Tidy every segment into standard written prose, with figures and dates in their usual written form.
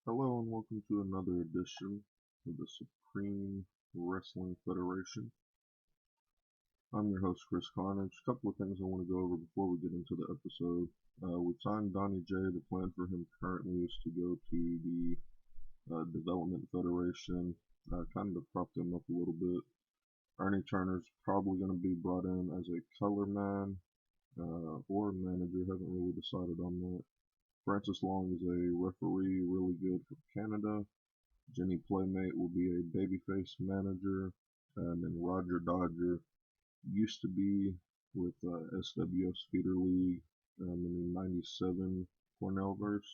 Hello and welcome to another edition of the Supreme Wrestling Federation. I'm your host, Chris Carnage. A couple of things I want to go over before we get into the episode. We've signed Donnie J. The plan for him currently is to go to the Development Federation, kind of propped him up a little bit. Ernie Turner's probably going to be brought in as a color man or manager, haven't really decided on that. Francis Long is a referee, really good for Canada. Jenny Playmate will be a babyface manager, and then Roger Dodger used to be with SWF Feeder League in the '97 Cornellverse.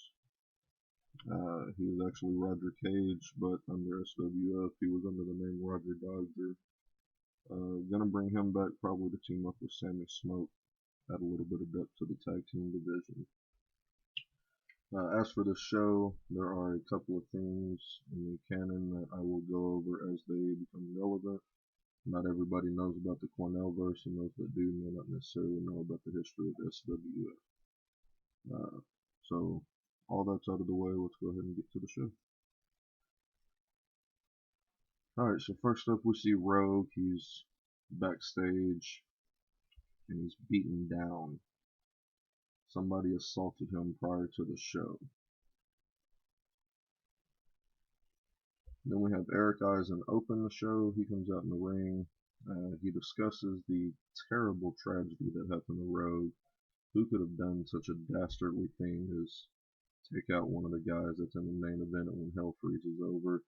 He was actually Roger Cage, but under SWF he was under the name Roger Dodger. Gonna bring him back probably to team up with Sammy Smoke, add a little bit of depth to the tag team division. As for the show, there are a couple of things in the canon that I will go over as they become relevant. Not everybody knows about the Cornellverse, and those that do may not necessarily know about the history of SWF. So, all that's out of the way, let's go ahead and get to the show. Alright, so first up we see Rogue. He's backstage, and he's beaten down. Somebody assaulted him prior to the show. Then we have Eric Eisen open the show. He comes out in the ring. He discusses the terrible tragedy that happened to Rogue. Who could have done such a dastardly thing as take out one of the guys that's in the main event when Hell freezes over?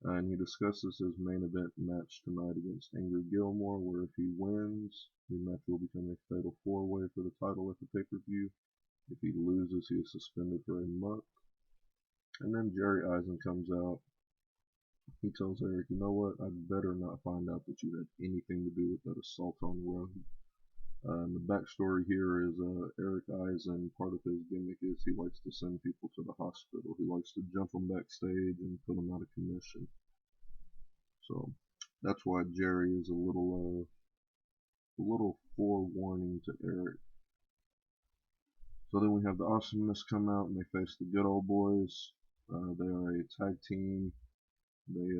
And he discusses his main event match tonight against Ingrid Gilmore, where if he wins, the match will become a fatal four-way for the title at the pay-per-view. If he loses, he is suspended for a month. And then Jerry Eisen comes out. He tells Eric, you know what, I'd better not find out that you had anything to do with that assault on Rogue. And the backstory here is Eric Eisen, part of his gimmick is he likes to send people to the hospital. He likes to jump them backstage and put them out of commission. So that's why Jerry is a little forewarning to Eric. So then we have the Awesomeness come out and they face the Good Old Boys. They are a tag team. They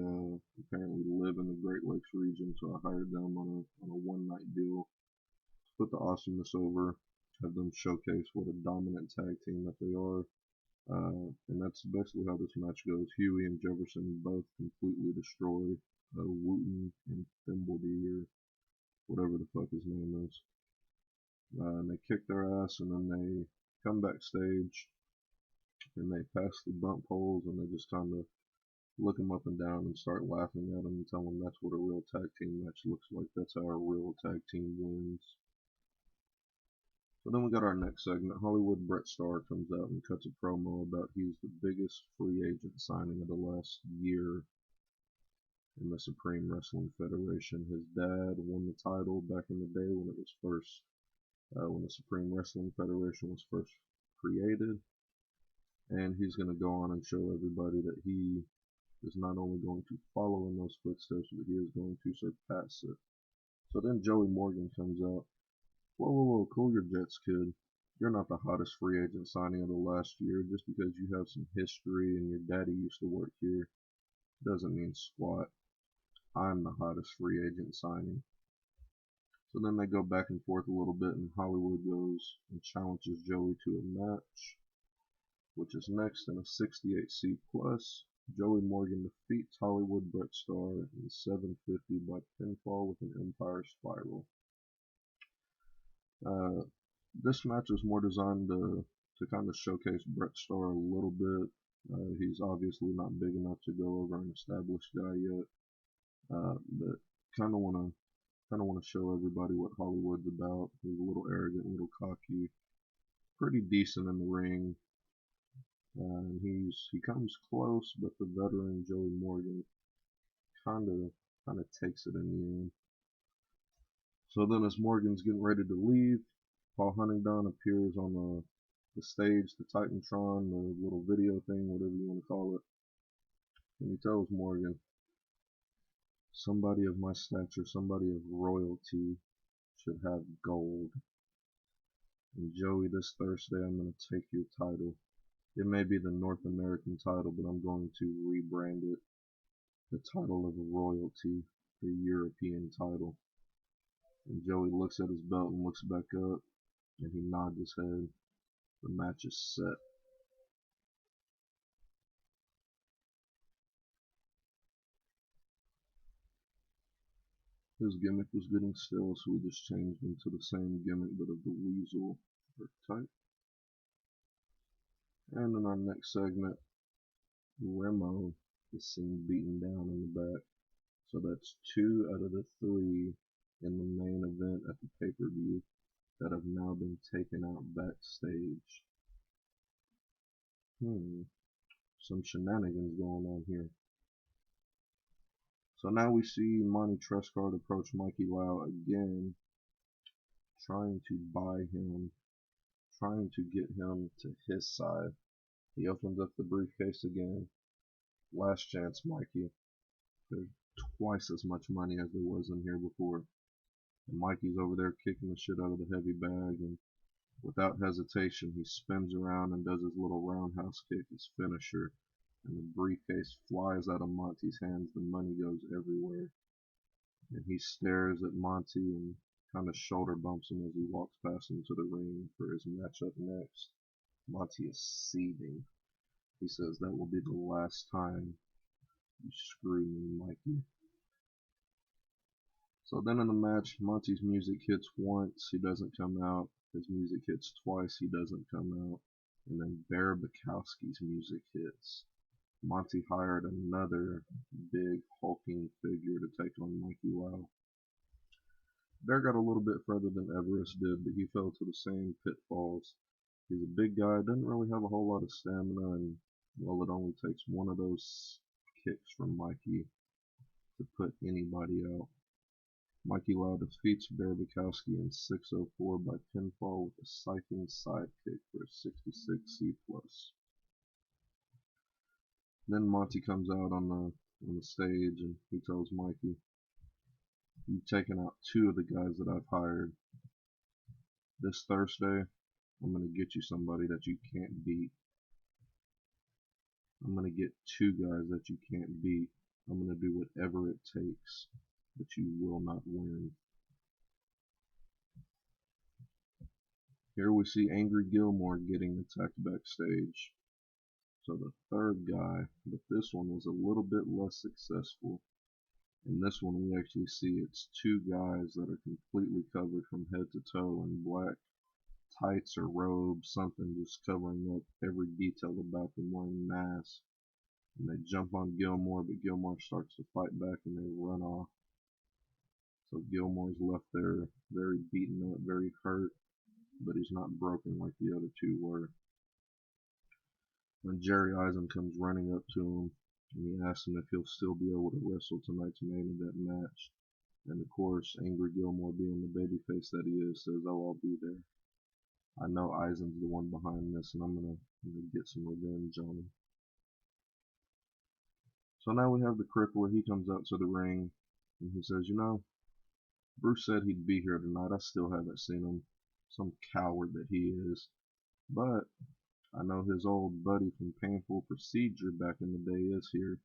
apparently live in the Great Lakes region, so I hired them on a one-night deal to put the Awesomeness over, have them showcase what a dominant tag team that they are. And that's basically how this match goes. Huey and Jefferson both completely destroy Wooten and Thimbleby, or whatever the fuck his name is. And they kick their ass, and then they come backstage, and they pass the bump poles, and they just kind of look them up and down and start laughing at them and tell them that's what a real tag team match looks like. That's how a real tag team wins. So then we got our next segment. Hollywood Brett Starr comes out and cuts a promo about he's the biggest free agent signing of the last year in the Supreme Wrestling Federation. His dad won the title back in the day when it was first, when the Supreme Wrestling Federation was first created. And he's going to go on and show everybody that he is not only going to follow in those footsteps, but he is going to surpass it. So then Joey Morgan comes out. Whoa, cool your jets, kid. You're not the hottest free agent signing of the last year. Just because you have some history and your daddy used to work here doesn't mean squat. I'm the hottest free agent signing. So then they go back and forth a little bit, and Hollywood goes and challenges Joey to a match, which is next in a 68C plus. Joey Morgan defeats Hollywood Brett Starr in 750 by pinfall with an Empire Spiral. This match is more designed to kind of showcase Brett Starr a little bit. He's obviously not big enough to go over an established guy yet, but kind of want to show everybody what Hollywood's about. He's a little arrogant, a little cocky, pretty decent in the ring. And he comes close, but the veteran Joey Morgan kind of takes it in the end. So then as Morgan's getting ready to leave, Paul Huntingdon appears on the stage, the Titantron, the little video thing, whatever you want to call it. And he tells Morgan, somebody of my stature, somebody of royalty should have gold. And Joey, this Thursday I'm going to take your title It may be the North American title, but I'm going to rebrand it the title of a royalty, the European title. And Joey looks at his belt and looks back up, and he nods his head. The match is set. His gimmick was getting stale, so we just changed him to the same gimmick, but of the weasel type. And in our next segment, Remo is seen beaten down in the back. So that's 2 out of the 3 in the main event at the pay-per-view that have now been taken out backstage. Some shenanigans going on here. So now we see Monty Trescott approach Mikey Lau again, trying to buy him, trying to get him to his side. He opens up the briefcase again. Last chance, Mikey. There's twice as much money as there was in here before. And Mikey's over there kicking the shit out of the heavy bag, and without hesitation, he spins around and does his little roundhouse kick, his finisher. And the briefcase flies out of Monty's hands. The money goes everywhere. And he stares at Monty and kind of shoulder bumps him as he walks past him to the ring for his match up next. Monty is seething. He says, "That will be the last time you screw me, Mikey." So then in the match, Monty's music hits once, he doesn't come out. His music hits twice, he doesn't come out. And then Bear Bukowski's music hits. Monty hired another big hulking figure to take on Mikey Lau. Bear got a little bit further than Everest did, but he fell to the same pitfalls. He's a big guy, doesn't really have a whole lot of stamina, and well, it only takes one of those kicks from Mikey to put anybody out. Mikey Lau defeats Bear Bukowski in 6:04 by pinfall with a siphon sidekick for a 66C+. Then Monty comes out on the stage and he tells Mikey, "You've taken out 2 of the guys that I've hired. This Thursday, I'm going to get you somebody that you can't beat. I'm going to get 2 guys that you can't beat. I'm going to do whatever it takes, but you will not win." Here we see Angry Gilmore getting attacked backstage. So the third guy, but this one was a little bit less successful. In this one we actually see it's 2 guys that are completely covered from head to toe in black tights or robes, something just covering up every detail about them, wearing masks. And they jump on Gilmore, but Gilmore starts to fight back and they run off. So Gilmore's left there very beaten up, very hurt, but he's not broken like the other 2 were. When Jerry Eisen comes running up to him, and he asks him if he'll still be able to wrestle tonight's main event match. And of course, Angry Gilmore, being the babyface that he is, says, "Oh, I'll be there. I know Eisen's the one behind this, and I'm gonna get some revenge on him." So now we have the Crippler. He comes out to the ring, and he says, "Bruce said he'd be here tonight. I still haven't seen him. Some coward that he is. But I know his old buddy from Painful Procedure back in the day is here."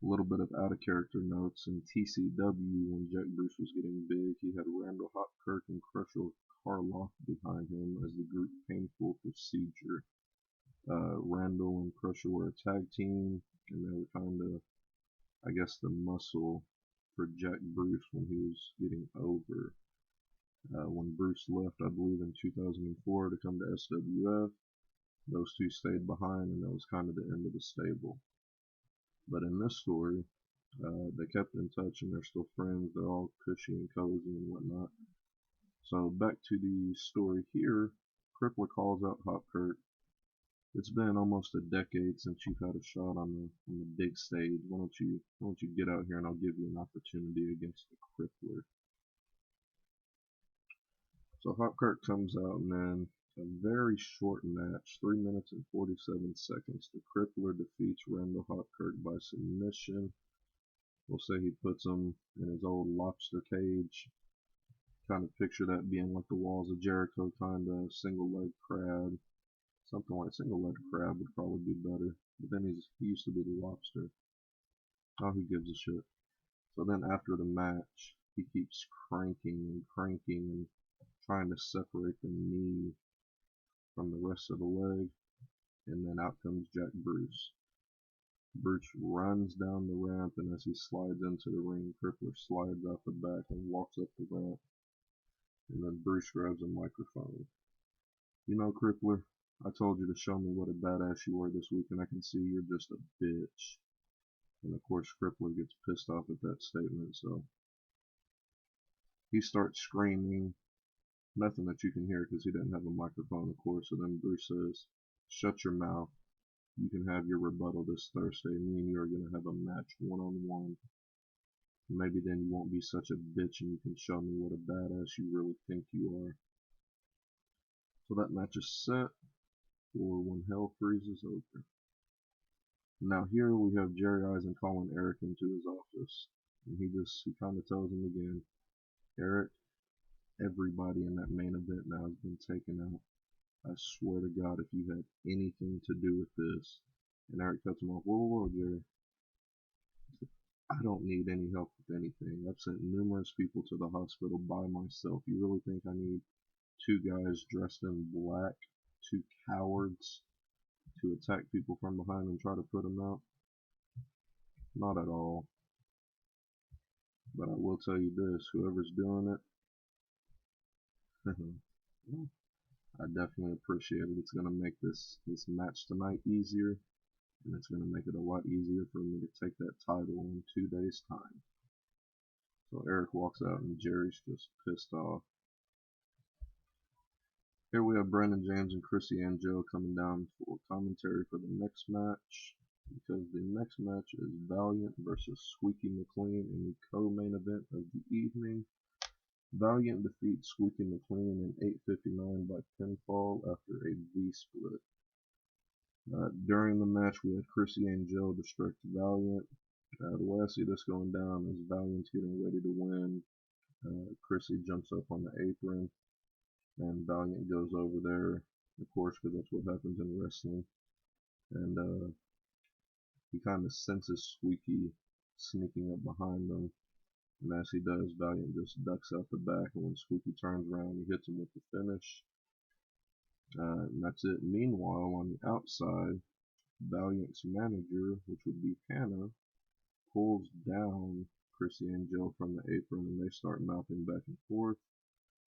A little bit of out of character notes: in TCW, when Jack Bruce was getting big, he had Randall Hopkirk and Crusher Karloff behind him as the group Painful Procedure. Randall and Crusher were a tag team, and they were kind of, I guess, the muscle for Jack Bruce when he was getting over. When Bruce left, I believe in 2004 to come to SWF, those 2 stayed behind, and that was kind of the end of the stable. But in this story, they kept in touch and they're still friends. They're all cushy and cozy and whatnot. So back to the story here, Crippler calls out Hopkirk. "It's been almost a decade since you've had a shot on the big stage. Why don't you get out here and I'll give you an opportunity against the Crippler." So Hopkirk comes out, and then a very short match, 3 minutes and 47 seconds. The Crippler defeats Randall Hopkirk by submission. We'll say he puts him in his old lobster cage. Kind of picture that being like the Walls of Jericho, kind of single leg crab. Something like single-legged crab would probably be better. But then he used to be the lobster. Oh, who gives a shit? So then after the match, he keeps cranking and trying to separate the knee from the rest of the leg. And then out comes Jack Bruce. Bruce runs down the ramp, and as he slides into the ring, Crippler slides out the back and walks up the ramp. And then Bruce grabs a microphone. You know, Crippler, I told you to show me what a badass you were this week, and I can see you're just a bitch. And of course, Crippler gets pissed off at that statement, so he starts screaming. Nothing that you can hear because he didn't have a microphone, of course. So then Bruce says, "Shut your mouth. You can have your rebuttal this Thursday. Me and you are going to have a match one-on-one. Maybe then you won't be such a bitch and you can show me what a badass you really think you are." So that match is set for when hell freezes over. Now here we have Jerry Eisen calling Eric into his office. And he kind of tells him again, "Eric, everybody in that main event now has been taken out. I swear to God, if you had anything to do with this." And Eric cuts him off. Whoa, Jerry. I don't need any help with anything. I've sent numerous people to the hospital by myself. You really think I need two guys dressed in black, two cowards, to attack people from behind and try to put them out? Not at all. But I will tell you this, whoever's doing it, I definitely appreciate it. It's going to make this match tonight easier, and it's going to make it a lot easier for me to take that title in 2 days' time. So Eric walks out, and Jerry's just pissed off. Here we have Brandon James and Chrissy Angel coming down for commentary for the next match, because the next match is Valiant versus Squeaky McLean in the co-main event of the evening. Valiant defeats Squeaky McLean in 8:59 by pinfall after a V-split. During the match, we had Chrissy Angel distract Valiant. The way I see this going down is Valiant's getting ready to win. Chrissy jumps up on the apron, and Valiant goes over there, of course, because that's what happens in wrestling. And he kind of senses Squeaky sneaking up behind him. And as he does, Valiant just ducks out the back, and when Squeaky turns around, he hits him with the finish. And that's it. Meanwhile, on the outside, Valiant's manager, which would be Hannah, pulls down Chrissy Angel from the apron, and they start mouthing back and forth,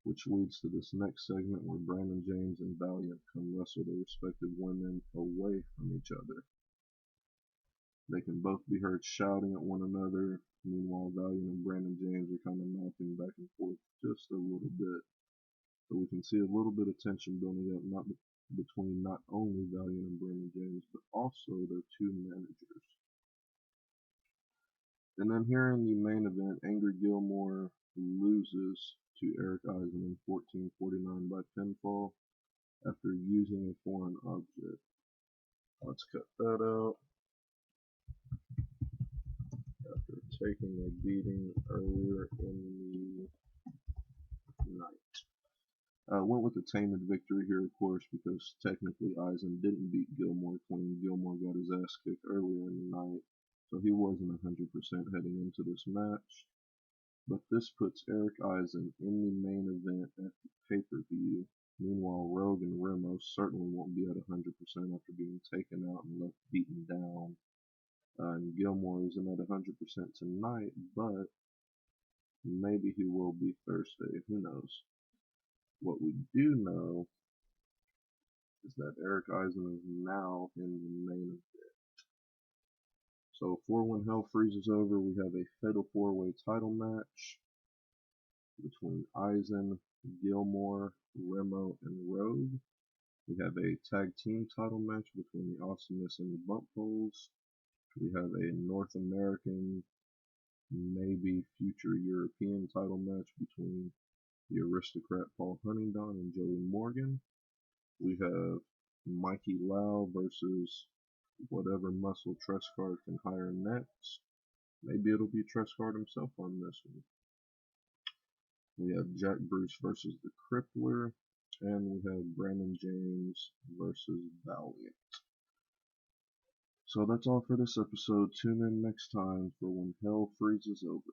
which leads to this next segment where Brandon James and Valiant come wrestle their respective women away from each other. They can both be heard shouting at one another. Meanwhile, Valiant and Brandon James are kind of mouthing back and forth just a little bit. So we can see a little bit of tension building up, between not only Valiant and Brandon James, but also their two managers. And then here in the main event, Angry Gilmore loses to Eric Eisen in 14:49 by pinfall after using a foreign object. Let's cut that out. After taking a beating earlier in the night. Went with the tainted victory here, of course, because technically Eisen didn't beat Gilmore clean. Gilmore got his ass kicked earlier in the night, so he wasn't 100% heading into this match. But this puts Eric Eisen in the main event at the pay-per-view. Meanwhile, Rogue and Remo certainly won't be at 100% after being taken out and left beaten down. And Gilmore isn't at 100% tonight, but maybe he will be Thursday. Who knows? What we do know is that Eric Eisen is now in the main event. So for when hell freezes over, we have a fatal four-way title match between Eisen, Gilmore, Remo, and Rogue. We have a tag team title match between the Awesomeness and the Bump Holes. We have a North American, maybe future European title match between the Aristocrat Paul Huntingdon and Joey Morgan. We have Mikey Lau versus whatever muscle Trescott can hire next. Maybe it'll be Trescott himself on this one. We have Jack Bruce versus the Crippler. And we have Brandon James versus Valiant. So that's all for this episode. Tune in next time for When Hell Freezes Over.